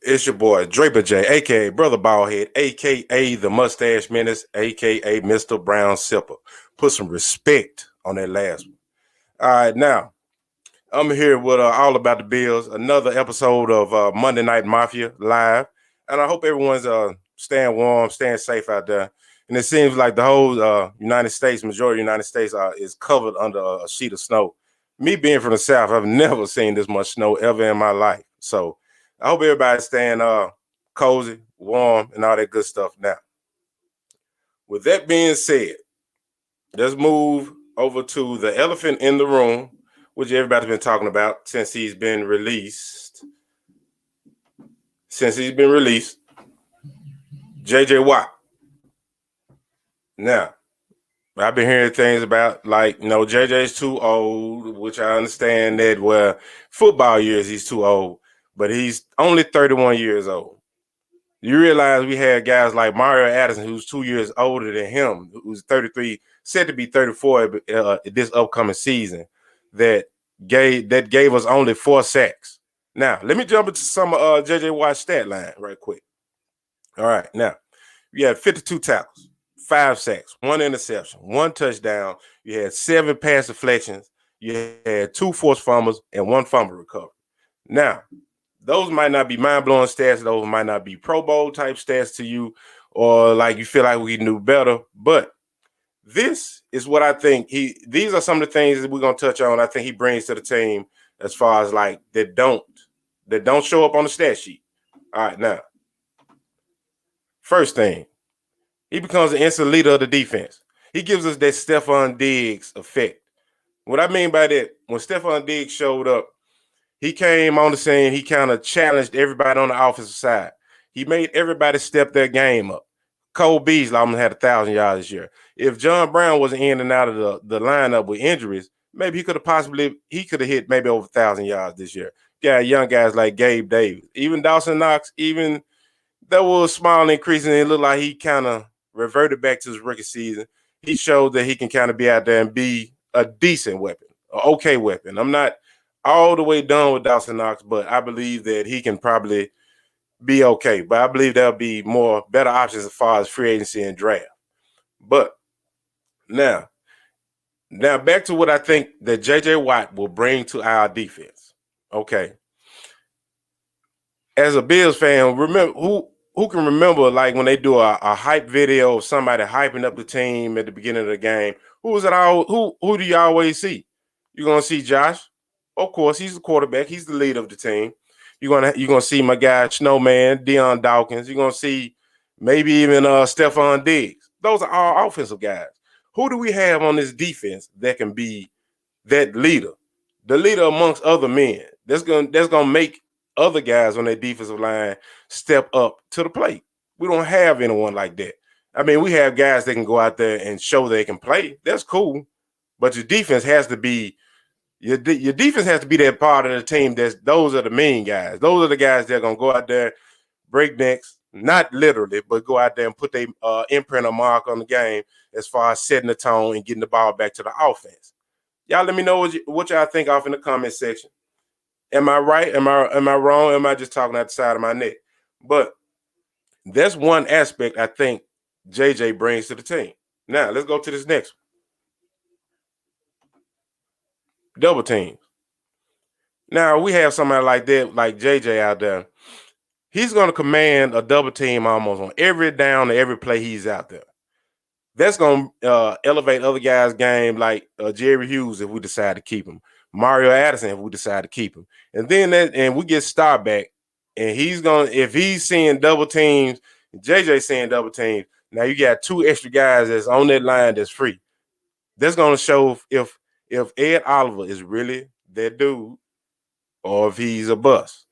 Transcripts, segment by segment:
It's your boy Draper J, aka Brother Ballhead, aka the Mustache Menace, aka Mr. Brown Sipper. Put some respect on that last one. All right, now I'm here with All About the Bills, another episode of Monday Night Mafia live, and I hope everyone's staying warm, staying safe out there. And it seems like the whole United States, majority of the United States, is covered under a sheet of snow. Me being from the South, I've never seen this much snow ever in my life. So I hope everybody's staying cozy, warm, and all that good stuff. Now, with that being said, let's move over to the elephant in the room, which everybody's been talking about since he's been released. JJwatt. Now, I've been hearing things about JJ's too old, which I understand that where football years he's too old, but he's only 31 years old. You realize we had guys like Mario Addison, who's 2 years older than him, who's 33, said to be 34 this upcoming season, that gave us only 4 sacks. Now, let me jump into some JJwatt's stat line right quick. All right, now, you had 52 tackles, 5 sacks, 1 interception, 1 touchdown. You had 7 pass deflections. You had 2 forced fumbles and 1 fumble recovery. Now, those might not be mind-blowing stats. Those might not be Pro Bowl type stats to you, or like you feel like we can do better. But this is what I think these are some of the things that we're gonna touch on. I think he brings to the team as far as like that don't show up on the stat sheet. All right, now, first thing, he becomes an instant leader of the defense. He gives us that Stephon Diggs effect. What I mean by that, when Stephon Diggs showed up, he came on the scene. He kind of challenged everybody on the offensive side. He made everybody step their game up. Cole Beasley almost had 1,000 yards this year. If John Brown wasn't in and out of the lineup with injuries, maybe he could have hit maybe over 1,000 yards this year. Yeah, young guys like Gabe Davis, even Dawson Knox, even there was a small increase, and it looked like he kind of reverted back to his rookie season. He showed that he can kind of be out there and be a decent weapon, an okay weapon. I'm not all the way done with Dawson Knox, but I believe that he can probably be okay. But I believe there'll be better options as far as free agency and draft. But now back to what I think that JJwatt will bring to our defense. Okay. As a Bills fan, remember who can remember like when they do a hype video of somebody hyping up the team at the beginning of the game? Who do you always see? You're gonna see Josh. Of course, he's the quarterback. He's the leader of the team. You're gonna see my guy Snowman, Deion Dawkins. You're gonna see maybe even Stephon Diggs. Those are all offensive guys. Who do we have on this defense that can be that leader, the leader amongst other men? That's gonna make other guys on that defensive line step up to the plate. We don't have anyone like that. I mean, we have guys that can go out there and show they can play. That's cool, but your defense has to be. Your defense has to be that part of the team. Those are the main guys. Those are the guys that are gonna go out there, break necks, not literally, but go out there and put their imprint or mark on the game as far as setting the tone and getting the ball back to the offense. Y'all let me know what y'all think off in the comment section. Am I right? Am I wrong? Am I just talking out the side of my neck? But that's one aspect I think JJ brings to the team. Now let's go to this next one. Double teams. Now we have somebody like that, like JJ out there. He's going to command a double team almost on every down and every play he's out there. That's going to elevate other guys' game, like Jerry Hughes if we decide to keep him, Mario Addison if we decide to keep him, and then we get Star back, and if he's seeing double teams, JJ seeing double teams. Now you got 2 extra guys that's on that line that's free. That's going to show if Ed Oliver is really that dude or if he's a bust.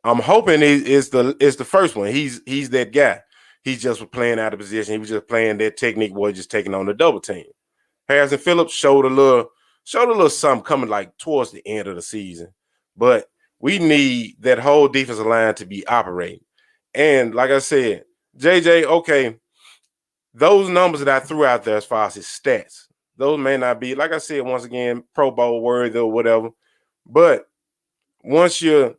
I'm hoping it's the first one. He's that guy. He just was playing out of position. He was just playing that technique, was just taking on the double team. Harrison Phillips showed a little something coming like towards the end of the season. But we need that whole defensive line to be operating. And like I said, JJ, okay, those numbers that I threw out there as far as his stats, those may not be, like I said, once again, Pro Bowl worthy or whatever. But once you're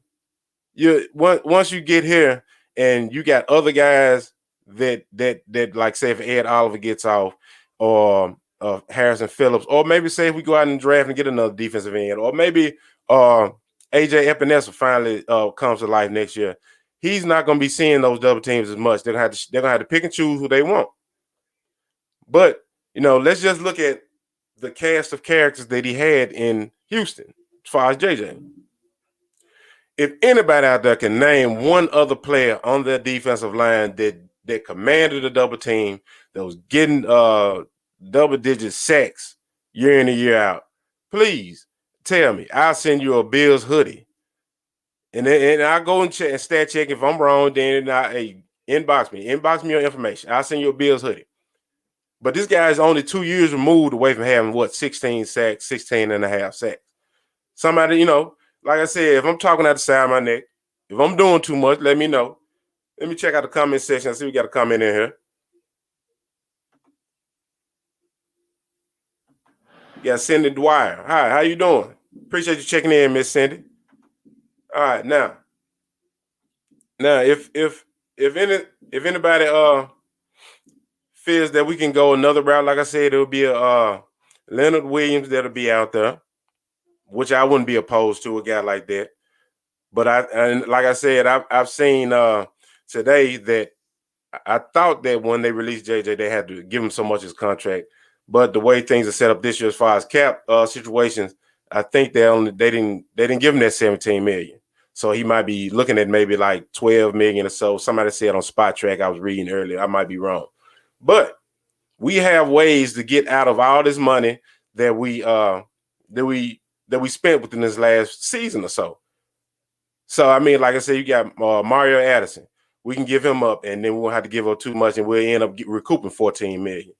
once you get here and you got other guys that like say if Ed Oliver gets off, or Harrison Phillips, or maybe say if we go out and draft and get another defensive end, or maybe AJ Epinesa finally comes to life next year. He's not going to be seeing those double teams as much. They're gonna have to pick and choose who they want. But let's just look at the cast of characters that he had in Houston as far as JJ. If anybody out there can name one other player on their defensive line that commanded a double team, that was getting double-digit sacks year in and year out, please tell me. I'll send you a Bills hoodie. And I'll go and check and stat check. If I'm wrong, then inbox me your information. I'll send you a Bills hoodie. But this guy is only 2 years removed away from having 16 sacks, 16 and a half sacks. Somebody, like I said, if I'm talking out the side of my neck, if I'm doing too much, let me know. Let me check out the comment section. I see we got a comment in here. Yeah, Cindy Dwyer. Hi, how you doing? Appreciate you checking in, Miss Cindy. All right, now if anybody feels that we can go another route, like I said, it'll be a Leonard Williams that'll be out there, which I wouldn't be opposed to, a guy like that. But like I said, I've seen today that I thought that when they released JJ, they had to give him so much his contract. But the way things are set up this year as far as cap situations, I think they didn't give him that 17 million. So he might be looking at maybe like 12 million or so. Somebody said on Spot Track, I was reading earlier. I might be wrong. But we have ways to get out of all this money that we spent within this last season or so. So I mean, like I said, you got Mario Addison. We can give him up, and then we won't have to give up too much, and we'll end up recouping 14 million.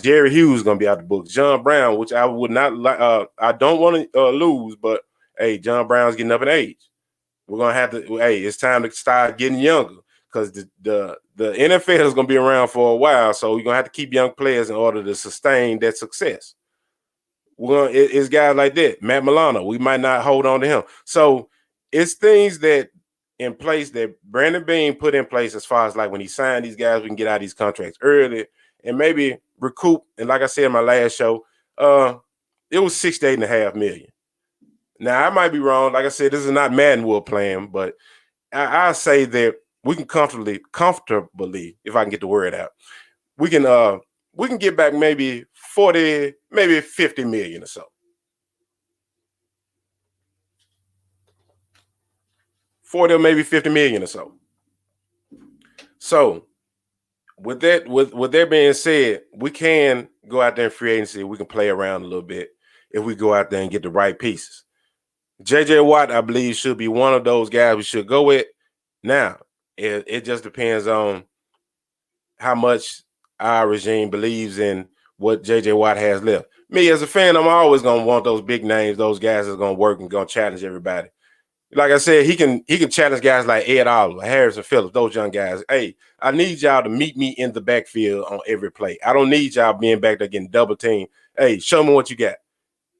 Jerry Hughes is going to be out the books. John Brown, which I would not like, I don't want to lose, but hey, John Brown's getting up in age. We're gonna have to. Hey, it's time to start getting younger, because the NFL is going to be around for a while, so we're gonna have to keep young players in order to sustain that success. It's guys like that. Matt Milano, we might not hold on to him. So it's things that in place that Brandon Beane put in place, as far as like when he signed these guys, we can get out of these contracts early and maybe recoup. And like I said in my last show, it was $68.5 million. Now I might be wrong. Like I said, this is not Madden Wood playing, but I say that we can comfortably, if I can get the word out, we can get back maybe 40, maybe 50 million or so. 40 or maybe 50 million or so. So with that being said, we can go out there in free agency. We can play around a little bit if we go out there and get the right pieces. JJWatt, I believe, should be one of those guys we should go with. Now, it just depends on how much our regime believes in what JJWatt has left. Me as a fan, I'm always gonna want those big names, those guys that's gonna work and gonna challenge everybody. Like I said, he can challenge guys like Ed Oliver, Harrison Phillips, those young guys. Hey, I need y'all to meet me in the backfield on every play. I don't need y'all being back there getting double teamed. Hey, show me what you got.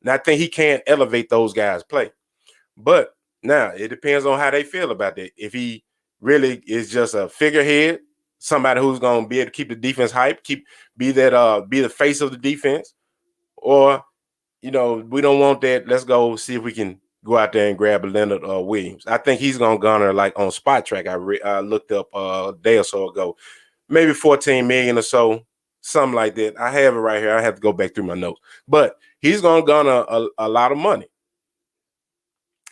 And I think he can elevate those guys' play. But now it depends on how they feel about that. If he really is just a figurehead, somebody who's gonna be able to keep the defense hype, be the face of the defense, or we don't want that. Let's go see if we can go out there and grab a Leonard Williams. I think he's gonna garner, like on Spot Track, I looked up a day or so ago, maybe 14 million or so, something like that. I have it right here. I have to go back through my notes, but he's gonna garner a lot of money,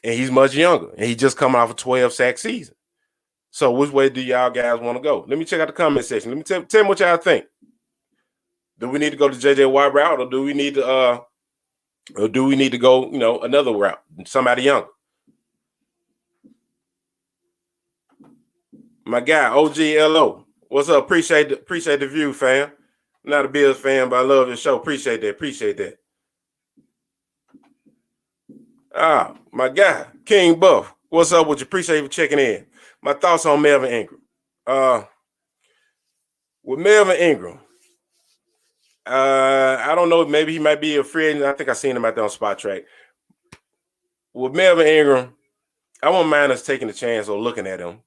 and he's much younger, and he just coming off a 12-sack season. So which way do y'all guys want to go? Let me check out the comment section. Let me tell me what y'all think. Do we need to go to JJY route, or do we need to go, another route, somebody young? My guy, OGLO. What's up? Appreciate the view, fam. I'm not a Bills fan, but I love the show. Appreciate that. Ah, my guy, King Buff. What's up with you? Appreciate you for checking in. My thoughts on Melvin Ingram. With Melvin Ingram, I don't know. Maybe he might be a free agent. I think I seen him out there on Spot Track. With Melvin Ingram, I won't mind us taking a chance on looking at him,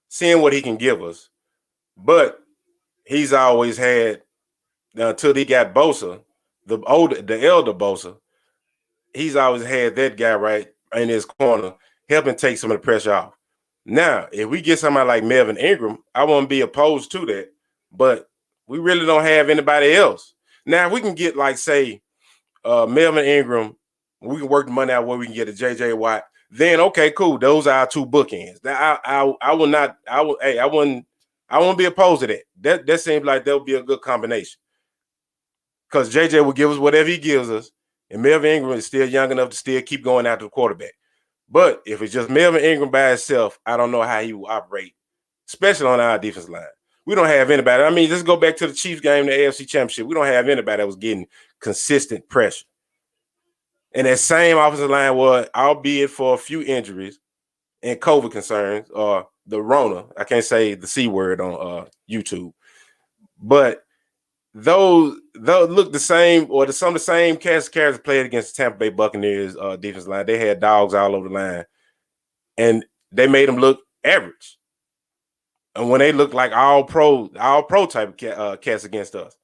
seeing what he can give us. But he's always had, until he got Bosa, the elder Bosa, he's always had that guy right in his corner, helping take some of the pressure off. Now, if we get somebody like Melvin Ingram, I won't be opposed to that, but we really don't have anybody else. Now, if we can get, like, say, Melvin Ingram, we can work the money out where we can get a jjwatt. Then okay, cool. Those are our two bookends. That I will not. I will. Hey, I won't be opposed to that. That seems like that would be a good combination. Because JJ will give us whatever he gives us, and Melvin Ingram is still young enough to still keep going after the quarterback. But if it's just Melvin Ingram by himself, I don't know how he will operate, especially on our defense line. We don't have anybody. I mean, let's go back to the Chiefs game, the AFC Championship. We don't have anybody that was getting consistent pressure. And that same offensive line was, albeit for a few injuries and COVID concerns, or the Rona. I can't say the C word on YouTube. But those look the same, or some of the same characters played against the Tampa Bay Buccaneers defense line. They had dogs all over the line, and they made them look average. And when they look like all pro type of cats against us.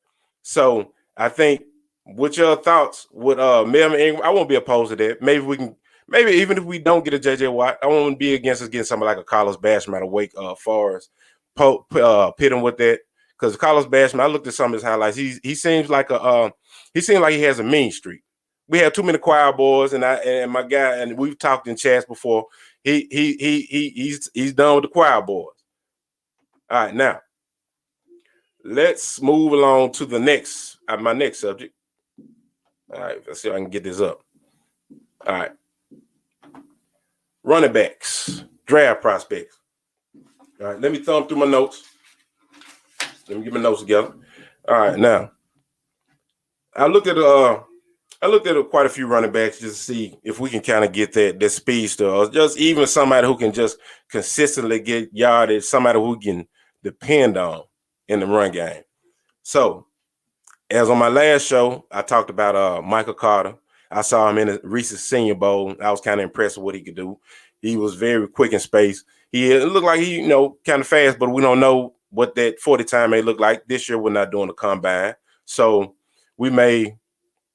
So I think, what's your thoughts with Melvin Ingram? I won't be opposed to that. Maybe even if we don't get a jjwatt, I won't be against us getting somebody like a Carlos Basham out of Wake Forest, pit him with that. Because Carlos Basham, I looked at some of his highlights. He seems like he has a mean streak. We have too many choir boys, and my guy, and we've talked in chats before. He's done with the choir boys. All right, now let's move along to my next subject. All right, let's see if I can get this up. All right. Running backs, draft prospects. All right, let me thumb through my notes. Let me get my notes together. All right, now I looked at quite a few running backs just to see if we can kind of get that speedster, or just even somebody who can just consistently get yardage, somebody who can depend on in the run game. So, as on my last show, I talked about Michael Carter. I saw him in a recent Senior Bowl. I was kind of impressed with what he could do. He was very quick in space. It looked like he, kind of fast, but we don't know what that 40 time may look like. This year, we're not doing the combine. So we may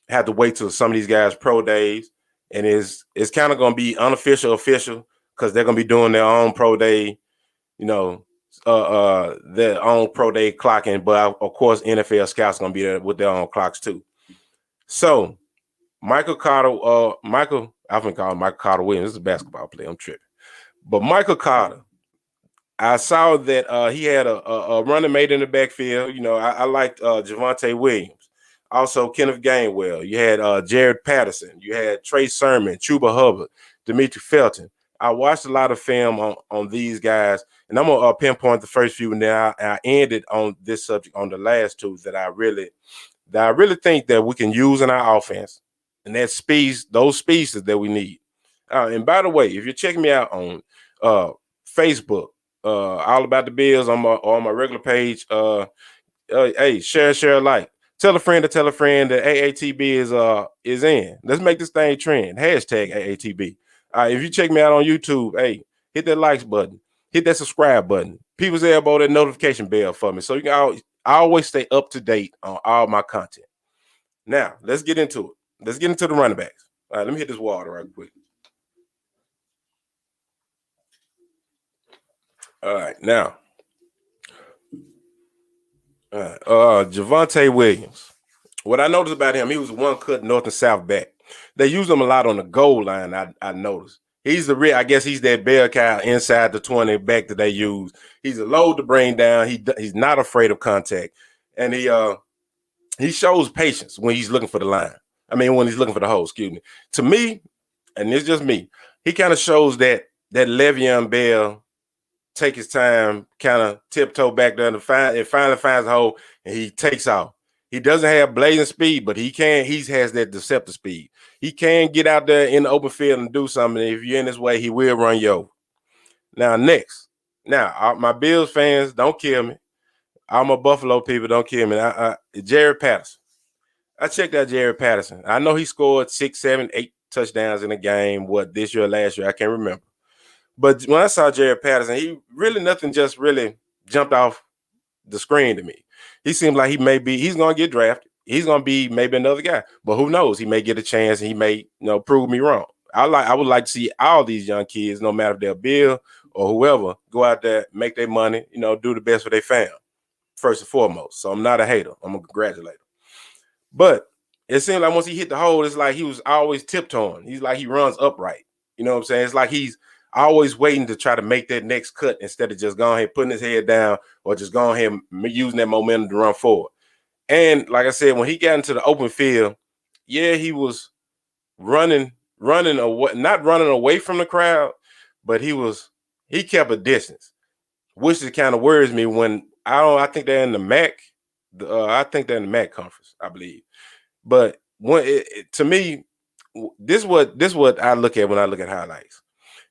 have to wait till some of these guys' pro days. And it's kind of going to be unofficial, official, because they're going to be doing their own pro day, their own pro day clocking. But of course, NFL scouts going to be there with their own clocks too. So Michael Carter, I've been calling Michael Carter Williams. This is a basketball player. I'm tripping. But Michael Carter, I saw that he had a running mate in the backfield. I liked Javontay Williams. Also, Kendall Gamewell. You had Jared Patterson. You had Trey Sermon, Chuba Hubbard, Demetri Felton. I watched a lot of film on these guys, and I'm going to pinpoint the first few, and then I ended on this subject on the last two that I really think that we can use in our offense, and that those speeds that we need. And by the way, if you're checking me out on Facebook, All About the Bills on my regular page, hey, share, like. Tell a friend that AATB is in. Let's make this thing trend. Hashtag AATB. If you check me out on YouTube, hey, hit that likes button. Hit that subscribe button. People's elbow that notification bell for me. So you can always stay up to date on all my content. Now, let's get into it. Let's get into the running backs. All right, let me hit this water right quick. All right, now. Javontay Williams. What I noticed about him, he was one cut north and south back. They use him a lot on the goal line. I noticed. He's I guess he's that bell cow inside the 20 back that they use. He's a load to bring down. He's not afraid of contact, and he shows patience when he's looking for the line. I mean, when he's looking for the hole. Excuse me. To me, and it's just me, he kind of shows that Le'Veon Bell. Take his time, kind of tiptoe back there, and finally finds a hole, and he takes off. He doesn't have blazing speed, but he has that deceptive speed. He can get out there in the open field and do something. If you're in his way, he will run you over. Now, next. Now, my Bills fans, don't kill me. All my Buffalo people, don't kill me. Jared Patterson. I checked out Jared Patterson. I know he scored 6, 7, 8 touchdowns in a game. What, this year or last year? I can't remember. But when I saw Jared Patterson, he really nothing just really jumped off the screen to me. He seemed like he's gonna get drafted. He's gonna be maybe another guy, but who knows? He may get a chance and he may, prove me wrong. I would like to see all these young kids, no matter if they're Bill or whoever, go out there, make their money, do the best for their fam, first and foremost. So I'm not a hater. I'm a congratulator. But it seemed like once he hit the hole, it's like he was always tiptoeing. He's like he runs upright. You know what I'm saying? It's like he's always waiting to try to make that next cut instead of just going ahead putting his head down or just going ahead and using that momentum to run forward. And like I said, when he got into the open field, yeah, he was running away, not running away from the crowd, but he kept a distance, which is kind of worries me when I think they're in the MAC. I think they're in the MAC conference, I believe. But to me, this what I look at when I look at highlights.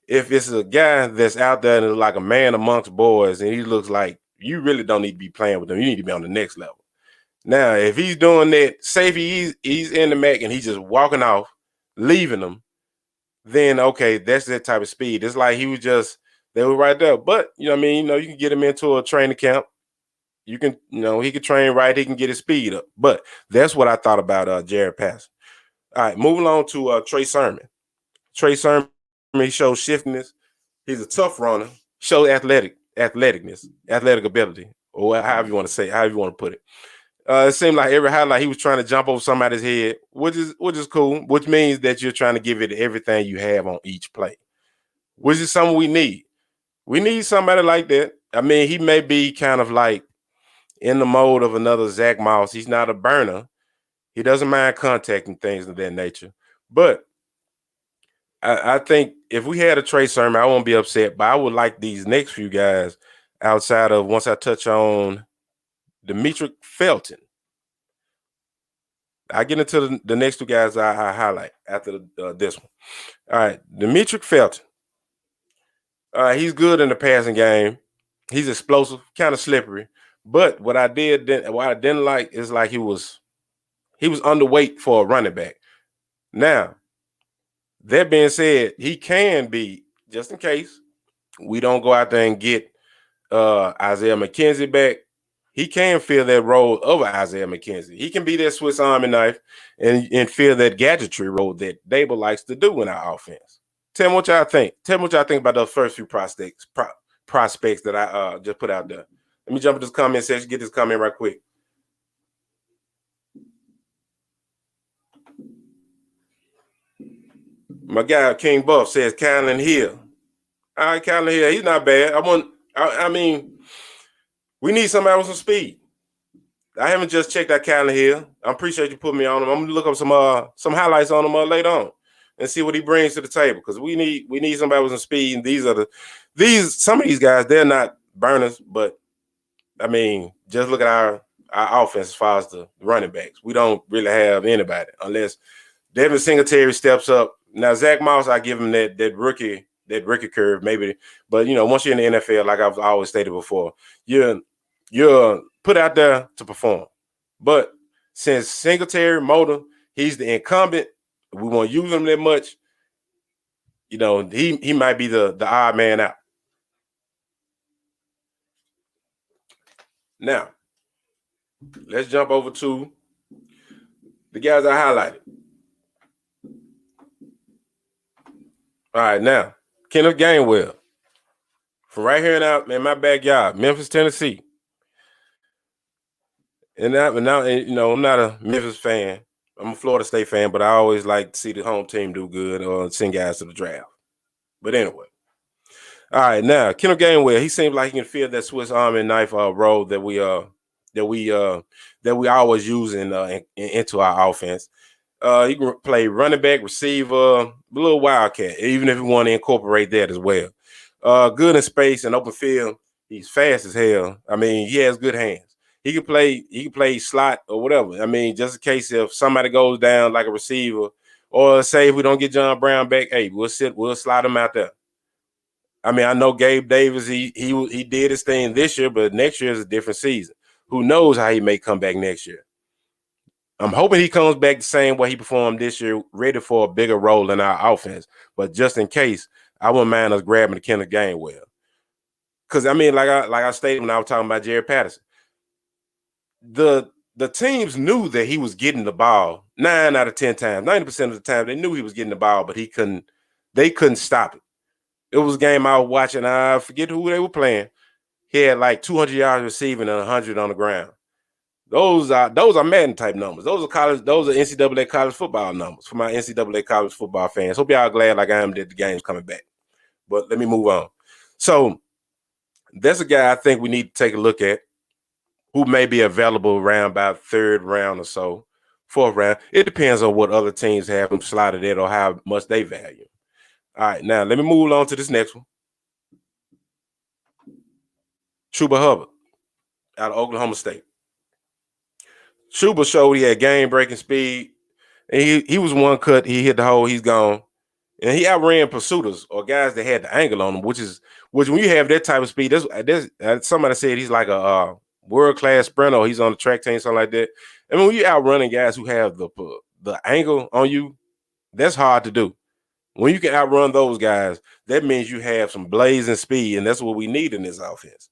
If it's a guy that's out there and is like a man amongst boys, and he looks like you really don't need to be playing with him, you need to be on the next level. Now, if he's doing that, say if he's in the MAC and he's just walking off, leaving them, then okay, that's that type of speed. It's like they were right there. But you can get him into a training camp. You can, he can train right, he can get his speed up. But that's what I thought about Jared Patterson. All right, moving on to Trey Sermon. Trey Sermon, he shows shiftiness. He's a tough runner, shows athletic ability, or however you want to put it. It seemed like every highlight he was trying to jump over somebody's head, which is cool, which means that you're trying to give it everything you have on each play, which is something we need. We need somebody like that. I mean, he may be kind of like in the mode of another Zach Moss. He's not a burner. He doesn't mind contact and things of that nature. But I think if we had a Trey Sermon, I won't be upset. But I would like these next few guys outside of once I touch on Demetric Felton. I get into the next two guys I highlight after this one. All right, Demetric Felton. He's good in the passing game. He's explosive, kind of slippery. But what I didn't like is like he was underweight for a running back. Now, that being said, he can be, just in case we don't go out there and get Isaiah McKenzie back, he can fill that role of Isaiah McKenzie. He can be that Swiss Army knife and fill that gadgetry role that Dable likes to do in our offense. Tell me what y'all think. Tell me what y'all think about those first few prospects that I just put out there. Let me jump into this comment section, get this comment right quick. My guy King Buff says Kylan Hill. All right, Kylan Hill, he's not bad. I mean, we need somebody with some speed. I haven't just checked out Kylan Hill. I appreciate you putting me on him. I'm gonna look up some highlights on him later on and see what he brings to the table, because we need somebody with some speed. And some of these guys, they're not burners, but I mean, just look at our offense as far as the running backs. We don't really have anybody unless Devin Singletary steps up. Now, Zach Moss, I give him that rookie curve, maybe. But once you're in the NFL, like I've always stated before, you're put out there to perform. But since Singletary, Motor, he's the incumbent, we won't use him that much. He might be the odd man out. Now, let's jump over to the guys I highlighted. All right, now, Kendall Gamewell. From right here out in my backyard, Memphis, Tennessee. And now, I'm not a Memphis fan. I'm a Florida State fan, but I always like to see the home team do good or send guys to the draft. But anyway. All right, now Kendall Gamewell, he seems like he can fill that Swiss Army knife role that we always use into our offense. He can play running back, receiver, a little wildcat, even if you want to incorporate that as well. Good in space and open field. He's fast as hell. I mean, he has good hands. He can play slot or whatever. I mean, just in case if somebody goes down like a receiver, or say if we don't get John Brown back, hey, we'll slide him out there. I mean, I know Gabe Davis, he did his thing this year, but next year is a different season. Who knows how he may come back next year? I'm hoping he comes back the same way he performed this year, ready for a bigger role in our offense. But just in case, I wouldn't mind us grabbing the Kendall Gamewell. Because I mean, like I stated when I was talking about Jared Patterson, the teams knew that he was getting the ball 9 out of 10 times, 90% of the time. They knew he was getting the ball, but they couldn't stop it. It was a game I was watching. I forget who they were playing. He had like 200 yards receiving and 100 on the ground. Those are Madden type numbers. Those are NCAA college football numbers for my NCAA college football fans. Hope y'all glad like I am that the game's coming back. But let me move on. So that's a guy I think we need to take a look at who may be available around about third round or so, fourth round. It depends on what other teams have him slotted at or how much they value. All right, now let me move on to this next one. Chuba Hubbard out of Oklahoma State. Chuba showed he had game-breaking speed. And he was one cut. He hit the hole. He's gone. And he outran pursuiters or guys that had the angle on him, which when you have that type of speed, somebody said he's like a world-class sprinter. He's on the track team, something like that. I mean, when you're outrunning guys who have the angle on you, that's hard to do. When you can outrun those guys, that means you have some blazing speed, and that's what we need in this offense.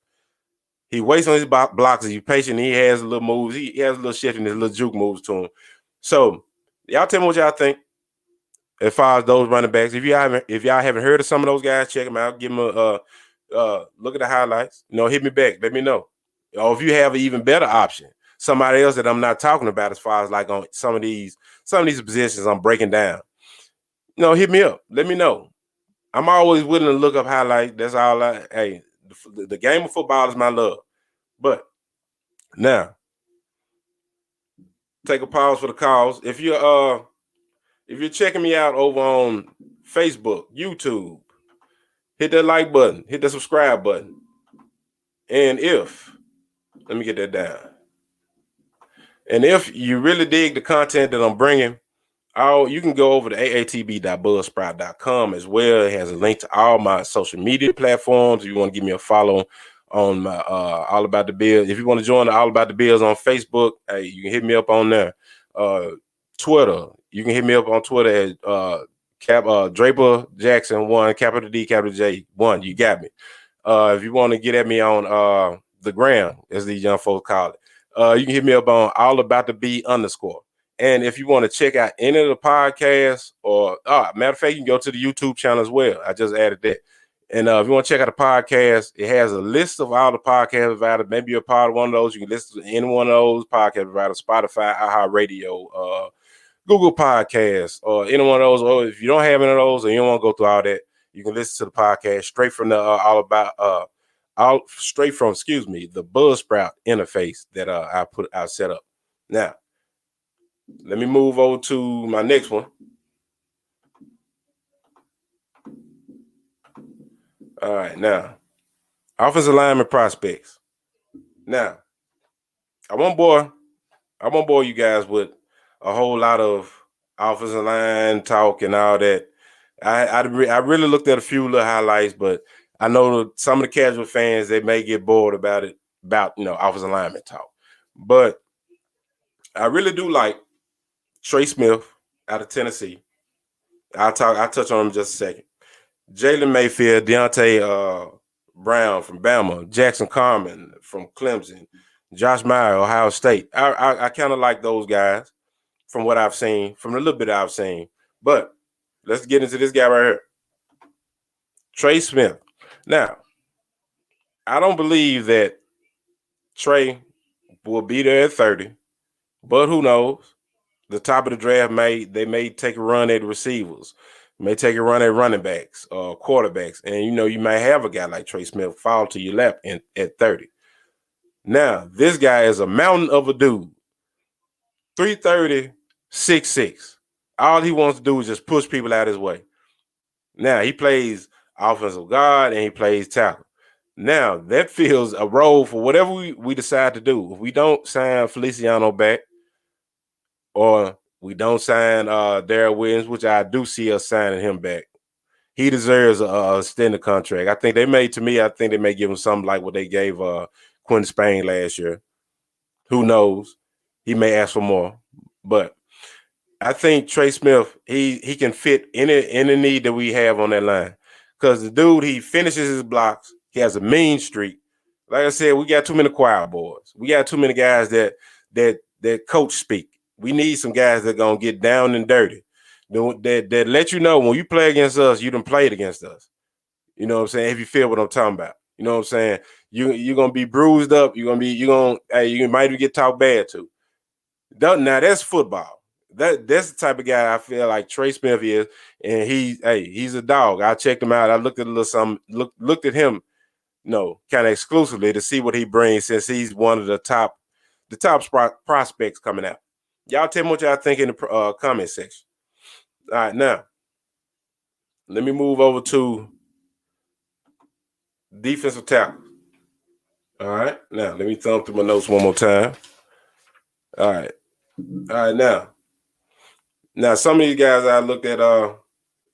He waits on his blocks. He's patient. He has a little moves. He has a little shift and his little juke moves to him. So y'all tell me what y'all think as far as those running backs. If y'all haven't heard of some of those guys, check them out. Give them a look at the highlights. Hit me back. Let me know. Or if you have an even better option, somebody else that I'm not talking about as far as like on some of these positions I'm breaking down. Hit me up. Let me know. I'm always willing to look up highlights. That's all the game of football is my love. But now, take a pause for the calls. If you're checking me out over on Facebook, YouTube, hit that like button, hit the subscribe button. And let me get that down. And if you really dig the content that I'm bringing, you can go over to aatb.buzzsprout.com as well. It has a link to all my social media platforms. If you want to give me a follow on my All About the Bills. If you want to join the All About the Bills on Facebook, hey, you can hit me up on there. Twitter, you can hit me up on Twitter at Draper Jackson 1, capital D, capital J 1. You got me. If you want to get at me on the gram, as these young folks call it, you can hit me up on All About the B _. And if you want to check out any of the podcasts, or matter of fact, you can go to the YouTube channel as well. I just added that. And if you want to check out the podcast, it has a list of all the podcast providers. Maybe you're a part of one of those. You can listen to any one of those podcast providers: Spotify, iHeartRadio, Google Podcasts, or any one of those. Or if you don't have any of those, or you don't want to go through all that, you can listen to the podcast straight from the the Buzzsprout interface that I set up. Now, let me move over to my next one. All right, now, offensive lineman prospects. Now, I won't bore you guys with a whole lot of offensive line talk and all that. I really looked at a few little highlights, but I know some of the casual fans, they may get bored about offensive lineman talk. But I really do like Trey Smith out of Tennessee. I'll touch on him in just a second. Jalen Mayfield, Deontay Brown from Bama, Jackson Carman from Clemson, Josh Meyer, Ohio State. I kind of like those guys from what I've seen, from the little bit I've seen. But let's get into this guy right here, Trey Smith. Now, I don't believe that Trey will be there at 30, but who knows? The top of the draft they may take a run at receivers, may take a run at running backs or quarterbacks, and you might have a guy like Trey Smith fall to your lap at 30. Now, this guy is a mountain of a dude, 330, 6'6". All he wants to do is just push people out his way. Now, he plays offensive guard and he plays tackle. Now, that fills a role for whatever we decide to do. If we don't sign Feliciano back, or we don't sign Darrell Williams, which I do see us signing him back, he deserves a extended contract. I think they may give him something like what they gave Quinn Spain last year. Who knows? He may ask for more. But I think Trey Smith, he can fit any need that we have on that line. because the dude, he finishes his blocks. He has a mean streak. Like I said, we got too many choir boys. We got too many guys that coach speak. We need some guys that gonna get down and dirty. That let you know when you play against us, you done played against us. You know what I'm saying? If you feel what I'm talking about. You know what I'm saying? You're gonna be bruised up. You might even get talked bad to. Now that's football. That's the type of guy I feel like Trey Smith is, and he's a dog. I checked him out. I looked at a little something, looked at him, kind of exclusively to see what he brings, since he's one of the top prospects coming out. Y'all tell me what y'all think in the comment section. All right, now let me move over to defensive tackle. All right, now let me thumb through my notes one more time. All right, now some of these guys I looked at.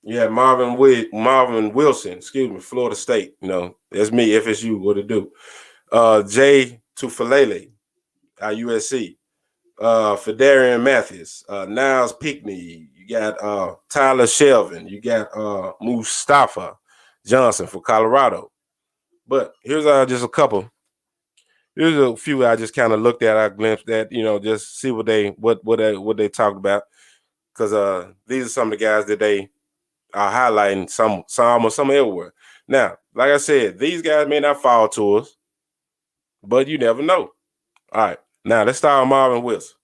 You had Marvin Wilson, Florida State. That's me, FSU. What to do? Jay Tufalele, USC. Fedarian Mathis, Niles Pickney. You got Tyler Shelvin. You got Mustafa Johnson for Colorado. But here's just a couple. Here's a few I just kind of looked at. I glimpsed at, just see what they talked about, because these are some of the guys that they are highlighting some everywhere. Now, like I said, these guys may not fall to us, but you never know. All right, now let's start with Marvin Wilson.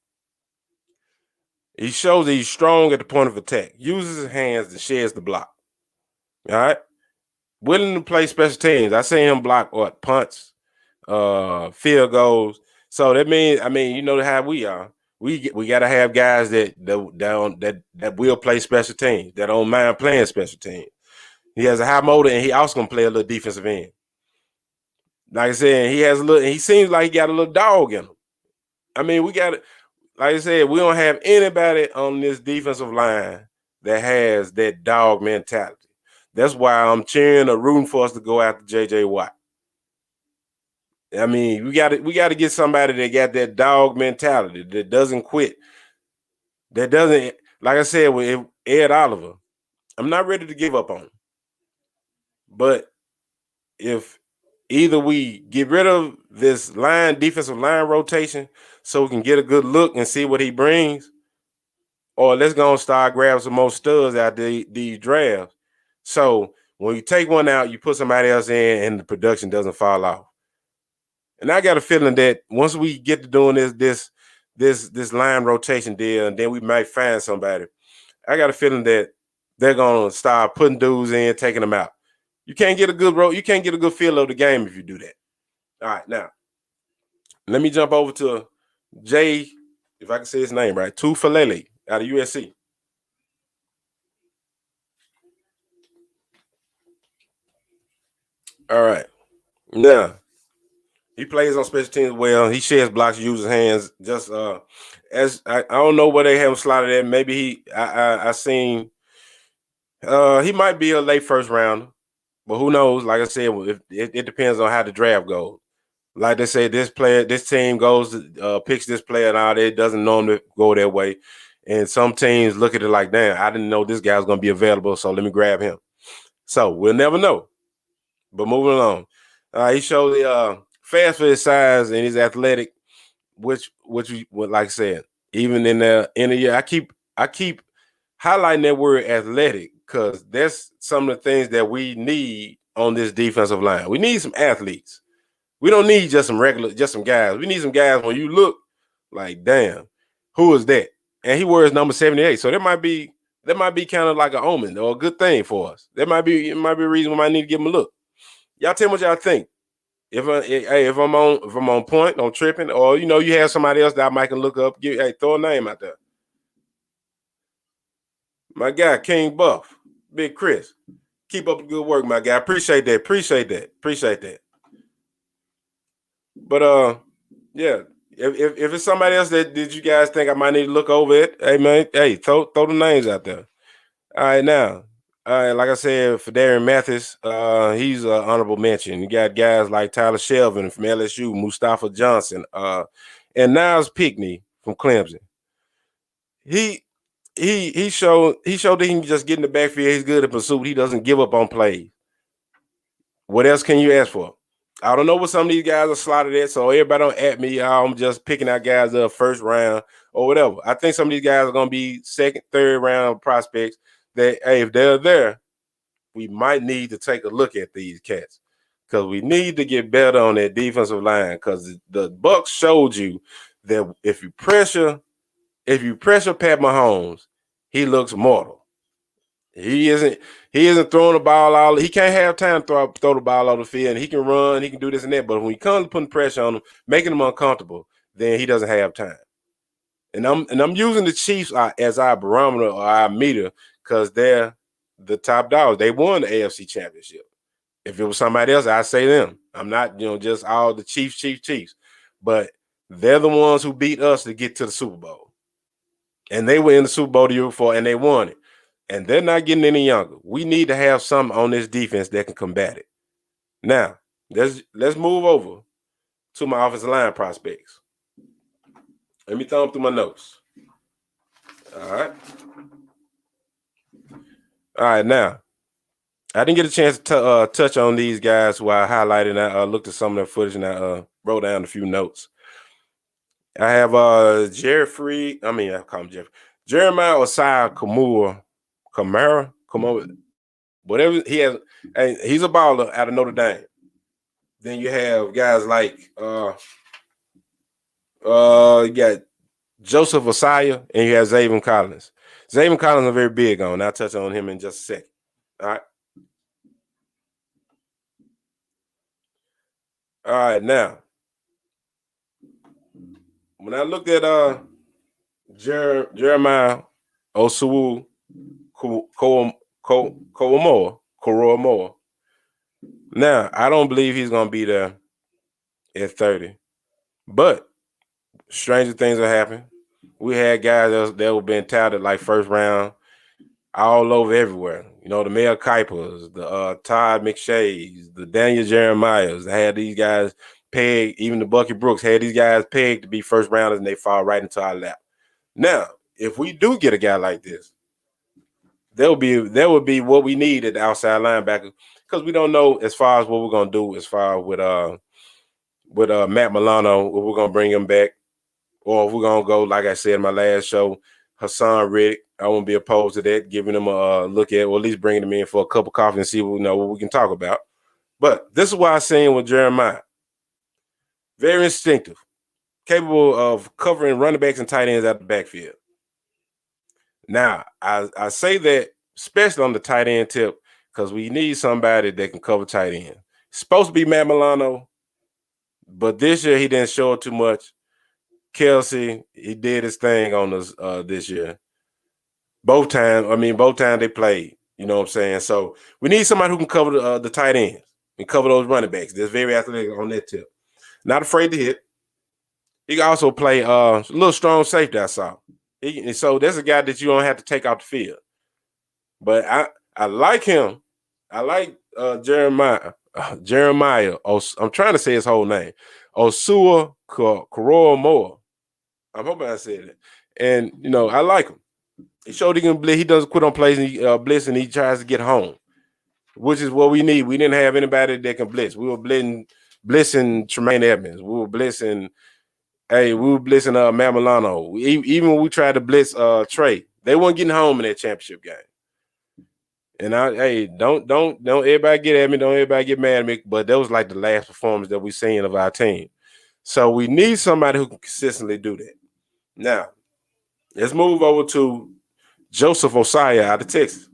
He shows that he's strong at the point of attack, uses his hands and sheds the block. All right, willing to play special teams. I seen him block punts, field goals. So that means, you know how we are. We got to have guys that will play special teams, that don't mind playing special teams. He has a high motor, and he also gonna play a little defensive end. Like I said, he seems like he got a little dog in him. We got it. Like I said, we don't have anybody on this defensive line that has that dog mentality. That's why I'm cheering or rooting for us to go after jjwatt. We got to get somebody that got that dog mentality, that doesn't quit. That doesn't, like I said, with Ed Oliver, I'm not ready to give up on him. But if either we get rid of this defensive line rotation so we can get a good look and see what he brings, or let's go and start grabbing some more studs out these drafts. So when you take one out, you put somebody else in, and the production doesn't fall off. And I got a feeling that once we get to doing this line rotation deal, and then we might find somebody, I got a feeling that they're gonna start putting dudes in, taking them out. You can't get a good feel of the game if you do that. All right, now let me jump over to Jay, if I can say his name right, Tufalele out of USC. All right, now he plays on special teams well. He sheds blocks, uses hands. Just as I don't know where they have him slotted at. Maybe I seen he might be a late first rounder, but who knows? Like I said, it depends on how the draft goes. Like they say, this team picks this player, and all that. It doesn't normally go that way. And some teams look at it like, damn, I didn't know this guy was going to be available, so let me grab him. So we'll never know. But moving along, he showed the fast for his size and he's athletic, which like I said, even in the year, I keep highlighting that word athletic, because that's some of the things that we need on this defensive line. We need some athletes. We don't need just some guys. We need some guys when you look like, damn, who is that? And he wears number 78. So that might be kind of like an omen or a good thing for us. It might be a reason we might need to give him a look. Y'all tell me what y'all think. If I'm on point, I'm tripping, or you have somebody else that I might can look up, throw a name out there. My guy, King Buff, Big Chris. Keep up the good work, my guy. Appreciate that. But yeah, if it's somebody else that you guys think I might need to look over it, hey man, throw the names out there. All right, now. All right, like I said, for Fedarian Mathis, he's an honorable mention. You got guys like Tyler Shelvin from LSU, Mustafa Johnson, and Niles Pickney from Clemson. He showed that he can just get in the backfield. He's good at pursuit. He doesn't give up on plays. What else can you ask for? I don't know what some of these guys are slotted at, so everybody don't at me. I'm just picking out guys up first round or whatever. I think some of these guys are going to be second, third round prospects that, hey, if they're there, we might need to take a look at these cats because we need to get better on that defensive line because the Bucs showed you that if you pressure Pat Mahomes, he looks mortal. He isn't throwing the ball all. He can't have time to throw the ball on the field, and he can run, he can do this and that. But when he comes to putting pressure on him, making him uncomfortable, then he doesn't have time. And I'm using the Chiefs as our barometer or our meter because they're the top dogs. They won the AFC Championship. If it was somebody else, I'd say them. I'm not, just all the Chiefs. But they're the ones who beat us to get to the Super Bowl. And they were in the Super Bowl the year before, and they won it. And they're not getting any younger. We need to have something on this defense that can combat it. Now, let's move over to my offensive line prospects. Let me thumb through my notes. All right, now, I didn't get a chance to touch on these guys who I highlighted. And I looked at some of their footage and I wrote down a few notes. I have Jeremiah Osai Kamara, whatever he has. Hey, he's a baller out of Notre Dame. Then you have guys like you got Joseph Osaya and you have Zavian Collins. Zavian Collins I'm very big on. I'll touch on him in just a second. All right, now when I looked at Jeremiah Osuwu Koromoa, now I don't believe he's gonna be there at 30, but stranger things have happened. We had guys that were being touted like first round all over everywhere. The Mel Kipers, the Todd McShays, the Daniel Jeremiahs. They had these guys pegged, even the Bucky Brooks had these guys pegged to be first rounders, and they fall right into our lap. Now, if we do get a guy like this, there would be what we need at the outside linebacker because we don't know as far as what we're gonna do as far as with Matt Milano, if we're gonna bring him back, or if we're gonna go, like I said in my last show, Hassan Reddick. I won't be opposed to that, giving him a look at, or at least bringing him in for a cup of coffee and see what we can talk about. But this is what I'm saying with Jeremiah. Very instinctive, capable of covering running backs and tight ends out the backfield. Now, I say that especially on the tight end tip because we need somebody that can cover tight end. It's supposed to be Matt Milano, but this year he didn't show it too much. Kelsey, he did his thing on us this year. Both times they played. You know what I'm saying? So we need somebody who can cover the tight ends and cover those running backs. That's very athletic on that tip. Not afraid to hit. He can also play a little strong safety, I saw. So that's a guy that you don't have to take off the field. But I like him. I like Jeremiah. I'm trying to say his whole name. Osua Koromoa. I'm hoping I said it. And, I like him. He showed he can blitz. He doesn't quit on plays and he blitz, and he tries to get home, which is what we need. We didn't have anybody that can blitz. We were blitzing Tremaine Edmonds. We were blitzing Matt Milano. Even when we tried to blitz Trey, they weren't getting home in that championship game. And don't everybody get at me. Don't everybody get mad at me. But that was like the last performance that we seen of our team. So we need somebody who can consistently do that. Now, let's move over to Joseph Osaya out of Texas.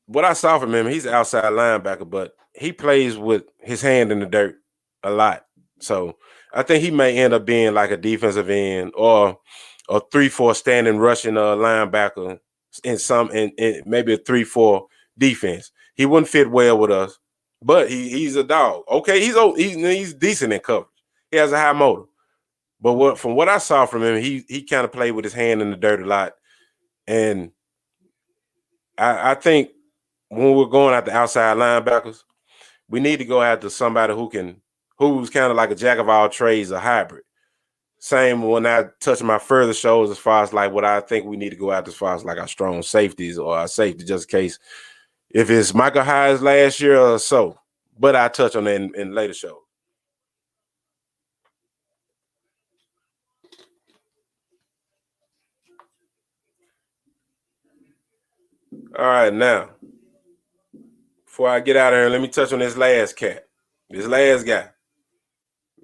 What I saw from him, he's an outside linebacker, but he plays with his hand in the dirt a lot. So I think he may end up being like a defensive end or a 3-4 standing rushing linebacker in maybe a 3-4 defense. He wouldn't fit well with us, but he's a dog. Okay, he's decent in coverage. He has a high motor. But from what I saw from him, he kind of played with his hand in the dirt a lot. And I think when we're going after outside linebackers, we need to go after somebody who's kind of like a jack of all trades, a hybrid. Same when I touch my further shows as far as like what I think we need to go after as far as like our strong safeties or our safety, just in case if it's Michael Hyde's last year or so. But I'll touch on that in later shows. All right, now, before I get out of here, let me touch on this last cat. This last guy,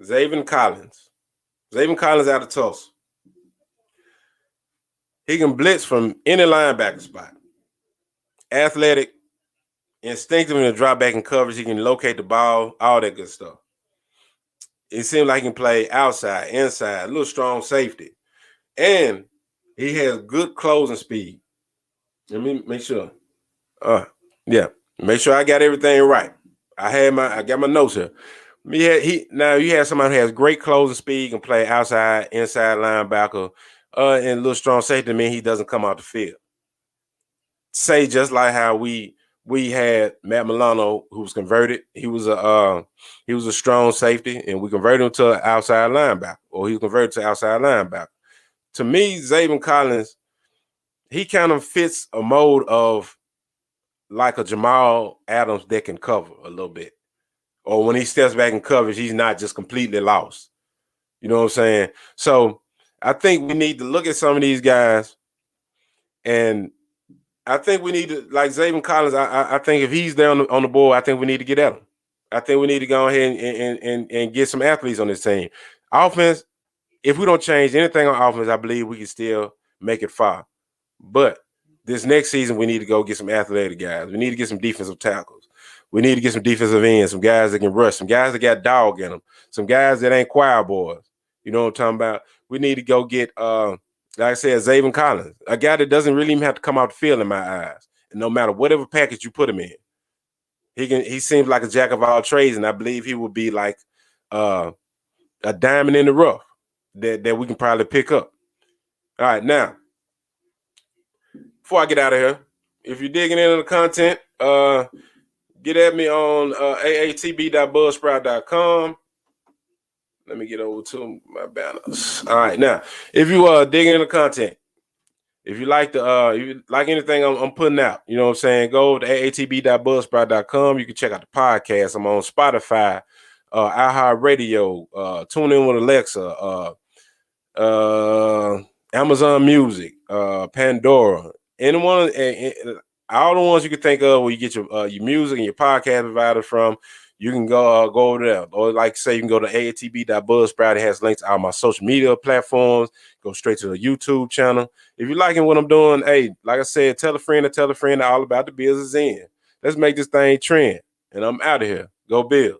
Zavian Collins. Zavian Collins out of Tulsa. He can blitz from any linebacker spot. Athletic, instinctive in the drop back and coverage. He can locate the ball, all that good stuff. It seems like he can play outside, inside, a little strong safety. And he has good closing speed. Let me make sure. Yeah. Make sure I got everything right. I got my notes here. Now you have somebody who has great closing speed, can play outside, inside linebacker, and a little strong safety. Mean he doesn't come out the field. Say just like how we had Matt Milano, who was converted. He was a strong safety, and we converted him to an outside linebacker, or he was converted to outside linebacker. To me, Zavian Collins, he kind of fits a mode of like a Jamal Adams that can cover a little bit. Or when he steps back in coverage, he's not just completely lost. You know what I'm saying? So I think we need to look at some of these guys, and I think we need to, like Zavian Collins, I think if he's there on the board, I think we need to get at him. I think we need to go ahead and get some athletes on this team. Offense, if we don't change anything on offense, I believe we can still make it far. But this next season, we need to go get some athletic guys. We need to get some defensive tackles. We need to get some defensive ends, some guys that can rush, some guys that got dog in them, some guys that ain't choir boys. You know what I'm talking about? We need to go get, like I said, Zavian Collins, a guy that doesn't really even have to come out the field in my eyes. And no matter whatever package you put him in, he seems like a jack of all trades, and I believe he would be like a diamond in the rough that we can probably pick up. All right, now, before I get out of here, if you're digging into the content, get at me on aatb.buzzsprout.com. Let me get over to my banners. All right, now, if you are digging into content, if you like anything I'm putting out, you know what I'm saying, go to aatb.buzzsprout.com. You can check out the podcast. I'm on Spotify, iHeartRadio, Tune In with Alexa, Amazon Music, Pandora, all the ones you can think of where you get your music and your podcast provider from. You can go over there. Or like say, you can go to aatb.buzzsprout. It has links to all my social media platforms. Go straight to the YouTube channel. If you're liking what I'm doing, hey, like I said, tell a friend all about the business in. Let's make this thing trend. And I'm out of here. Go Bills.